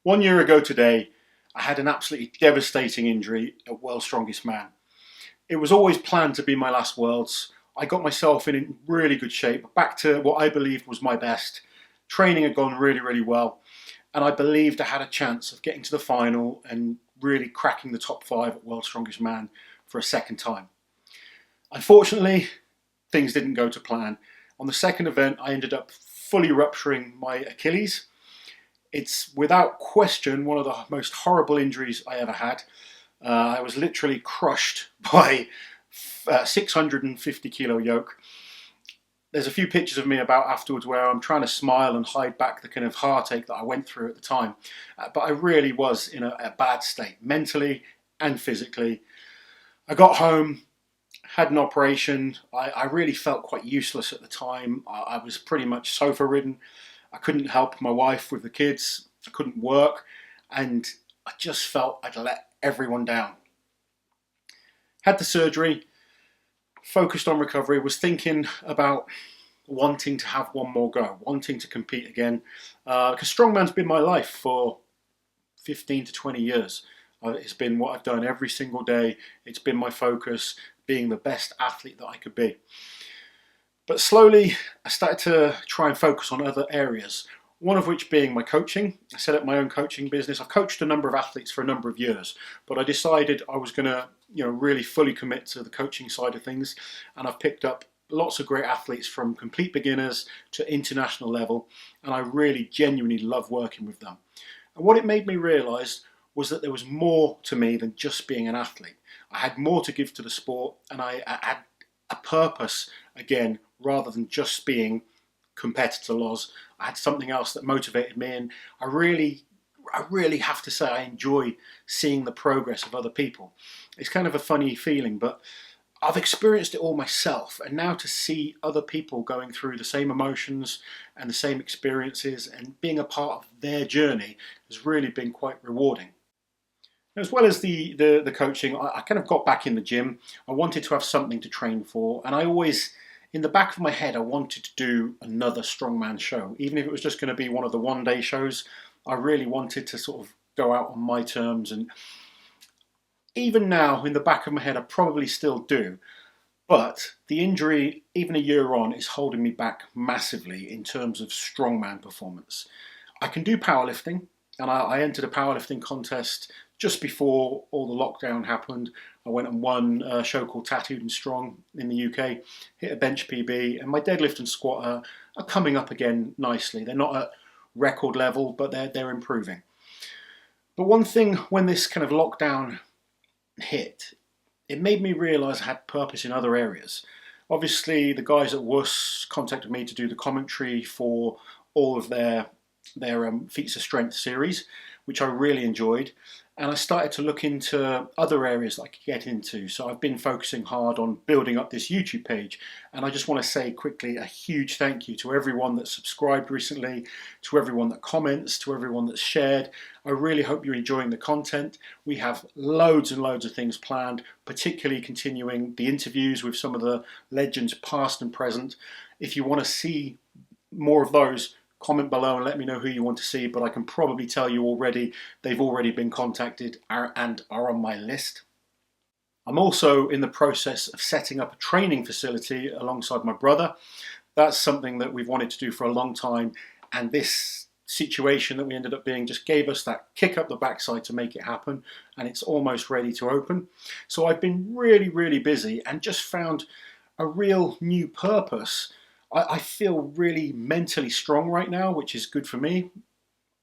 1 year ago today, I had an absolutely devastating injury at World's Strongest Man. It was always planned to be my last Worlds. I got myself in really good shape, back to what I believed was my best. Training had gone really, really well, and I believed I had a chance of getting to the final and really cracking the top 5 at World's Strongest Man for a second time. Unfortunately, things didn't go to plan. On the second event, I ended up fully rupturing my Achilles. It's without question one of the most horrible injuries I ever had. I was literally crushed by a 650 kilo yoke. There's a few pictures of me about afterwards where I'm trying to smile and hide back the kind of heartache that I went through at the time. But I really was in a bad state, mentally and physically. I got home, had an operation. I really felt quite useless at the time. I was pretty much sofa ridden. I couldn't help my wife with the kids. I couldn't work. And I just felt I'd let everyone down. Had the surgery, focused on recovery, was thinking about wanting to have one more go, wanting to compete again. Because Strongman's been my life for 15 to 20 years. It's been what I've done every single day. It's been my focus, being the best athlete that I could be. But slowly, I started to try and focus on other areas. One of which being my coaching. I set up my own coaching business. I've coached a number of athletes for a number of years, but I decided I was going to, really fully commit to the coaching side of things. And I've picked up lots of great athletes from complete beginners to international level, and I really genuinely love working with them. And what it made me realise was that there was more to me than just being an athlete. I had more to give to the sport, and I had a purpose again, rather than just being competitor Loz. I had something else that motivated me, and I really have to say I enjoy seeing the progress of other people. It's kind of a funny feeling, but I've experienced it all myself, and now to see other people going through the same emotions and the same experiences and being a part of their journey has really been quite rewarding. As well as the coaching, I kind of got back in the gym. I wanted to have something to train for, and I always, in the back of my head, I wanted to do another Strongman show. Even if it was just going to be one of the one-day shows, I really wanted to sort of go out on my terms. And even now, in the back of my head, I probably still do. But the injury, even a year on, is holding me back massively in terms of Strongman performance. I can do powerlifting, and I entered a powerlifting contest just before all the lockdown happened. I went and won a show called Tattooed and Strong in the UK, hit a bench PB, and my deadlift and squat are coming up again nicely. They're not at record level, but they're improving. But one thing, when this kind of lockdown hit, it made me realise I had purpose in other areas. Obviously, the guys at WUS contacted me to do the commentary for all of their Feats of Strength series, which I really enjoyed. And I started to look into other areas that I could get into. So I've been focusing hard on building up this YouTube page. And I just want to say quickly a huge thank you to everyone that subscribed recently, to everyone that comments, to everyone that's shared. I really hope you're enjoying the content. We have loads and loads of things planned, particularly continuing the interviews with some of the legends past and present. If you want to see more of those, comment below and let me know who you want to see, but I can probably tell you already they've already been contacted and are on my list. I'm also in the process of setting up a training facility alongside my brother. That's something that we've wanted to do for a long time, and this situation that we ended up being just gave us that kick up the backside to make it happen, and it's almost ready to open. So I've been really busy and just found a real new purpose. I feel really mentally strong right now, which is good for me.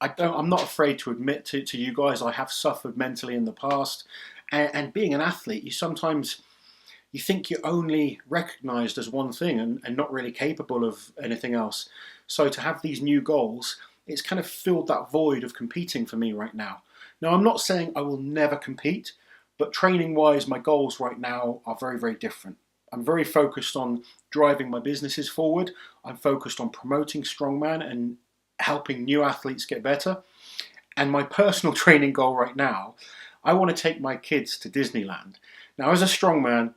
I'm not afraid to admit to you guys I have suffered mentally in the past. And being an athlete, you think you're only recognised as one thing and not really capable of anything else. So to have these new goals, it's kind of filled that void of competing for me right now. Now, I'm not saying I will never compete, but training-wise, my goals right now are very different. I'm very focused on driving my businesses forward. I'm focused on promoting Strongman and helping new athletes get better. And my personal training goal right now, I want to take my kids to Disneyland. Now, as a strongman,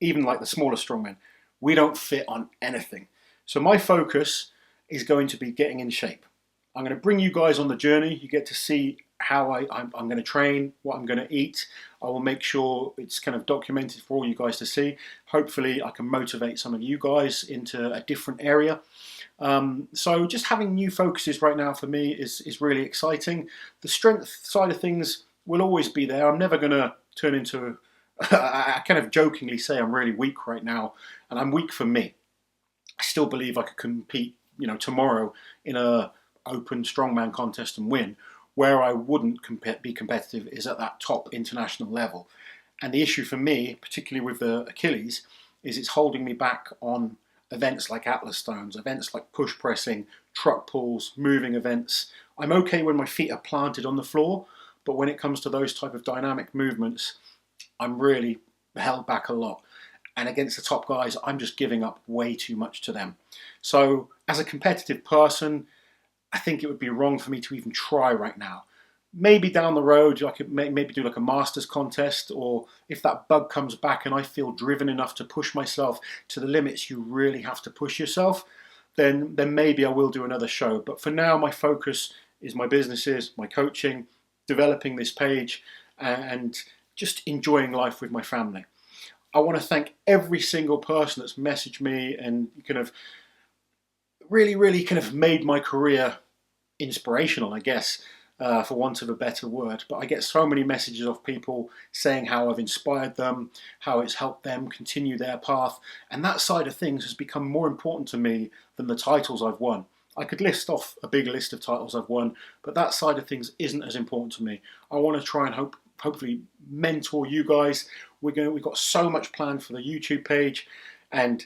even like the smaller strongmen, we don't fit on anything. So my focus is going to be getting in shape. I'm going to bring you guys on the journey. You get to see how I'm going to train, what I'm going to eat. I will make sure it's kind of documented for all you guys to see. Hopefully I can motivate some of you guys into a different area. So just having new focuses right now for me is really exciting. The strength side of things will always be there. I'm never going to turn into, I kind of jokingly say I'm really weak right now, and I'm weak for me. I still believe I could compete, tomorrow in a open strongman contest and win. Where I wouldn't be competitive is at that top international level. And the issue for me, particularly with the Achilles, is it's holding me back on events like Atlas stones, events like push pressing, truck pulls, moving events. I'm okay when my feet are planted on the floor, but when it comes to those type of dynamic movements, I'm really held back a lot. And against the top guys, I'm just giving up way too much to them. So as a competitive person, I think it would be wrong for me to even try right now. Maybe down the road, I could maybe do like a masters contest, or if that bug comes back and I feel driven enough to push myself to the limits you really have to push yourself, then maybe I will do another show. But for now, my focus is my businesses, my coaching, developing this page, and just enjoying life with my family. I want to thank every single person that's messaged me and kind of really kind of made my career inspirational, I guess, for want of a better word. But I get so many messages of people saying how I've inspired them, how it's helped them continue their path. And that side of things has become more important to me than the titles I've won. I could list off a big list of titles I've won, but that side of things isn't as important to me. I want to try and hopefully mentor you guys. We've got so much planned for the YouTube page, and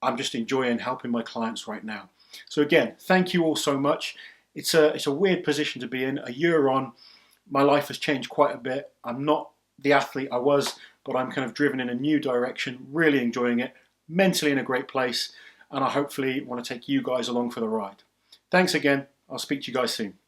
I'm just enjoying helping my clients right now. So again, thank you all so much. It's a weird position to be in. A year on, my life has changed quite a bit. I'm not the athlete I was, but I'm kind of driven in a new direction, really enjoying it, mentally in a great place, and I hopefully want to take you guys along for the ride. Thanks again. I'll speak to you guys soon.